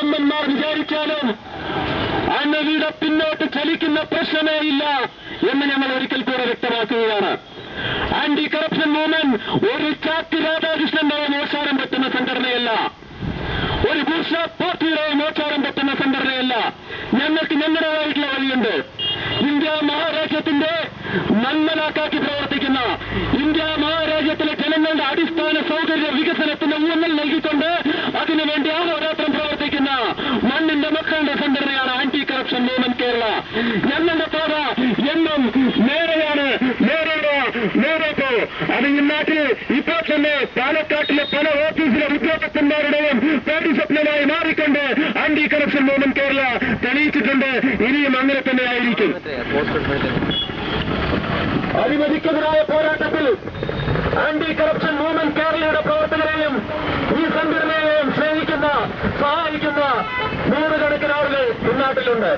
കൊമ്പന്മാർ വിചാരിച്ചാലും അണുവിടെ പിന്നോട്ട് ചലിക്കുന്ന പ്രശ്നമേ ഇല്ല എന്ന് ഞങ്ങൾ ഒരിക്കൽ കൂടെ വ്യക്തമാക്കുകയാണ്. ആന്റി കറപ്ഷൻ മൂവ്മെന്റ് ഒരു ചാക്ക് രാധാകൃഷ്ണന്റെ മോശാരം പറ്റുന്ന സംഘടനയല്ല, ഒരു ബൂർഷ പാർട്ടിയുടെ മോശാരം പറ്റുന്ന സംഘടനയല്ല. ഞങ്ങൾക്ക് ഞങ്ങളുടേതായിട്ടുള്ള വഴിയുണ്ട്. ഇന്ത്യ മഹാരാജ്യത്തിന്റെ നന്മനാക്കാക്കി പ്രവർത്തിക്കുന്ന, ഇന്ത്യ മഹാരാജ്യത്തിലെ ജനങ്ങളുടെ അടിസ്ഥാന സൗകര്യ വികസനത്തിന് ഊന്നൽ നൽകിക്കൊണ്ട് അതിനുവേണ്ടി ആഹോരാത്രം പ്രവർത്തിക്കുന്ന മണ്ണിന്റെ മക്കളുടെ സംഘടനയാണ് ആന്റി കറപ്ഷൻ മൂവ്മെന്റ് കേരള. ഞങ്ങളുടെ പാത എന്നും നേരെയാണ്, നേരേക്ക്. അത് ഈ നാട്ടിൽ ഇപ്പോൾ തന്നെ പാലക്കാട്ടിലെ പല ഓഫീസിലെ ഉദ്യോഗസ്ഥന്മാരുടെയും പേടി സ്വപ്നമായി മാറിക്കൊണ്ട് ആന്റി കറപ്ഷൻ മൂവ്മെന്റ് കേരള തെളിയിച്ചിട്ടുണ്ട്. ഇനിയും അങ്ങനെ തന്നെ ആയിരിക്കും. അഴിമതിക്കെതിരായ പോരാട്ടത്തിൽ ആന്റി കറപ്ഷൻ മൂവ്മെന്റ് കേരളയുടെ പ്രവർത്തകരെയും ഈ സംഘടനയെയും സ്നേഹിക്കുന്ന, സഹായിക്കുന്ന നൂറുകണക്കിന് ആളുകൾ ഈ നാട്ടിലുണ്ട്.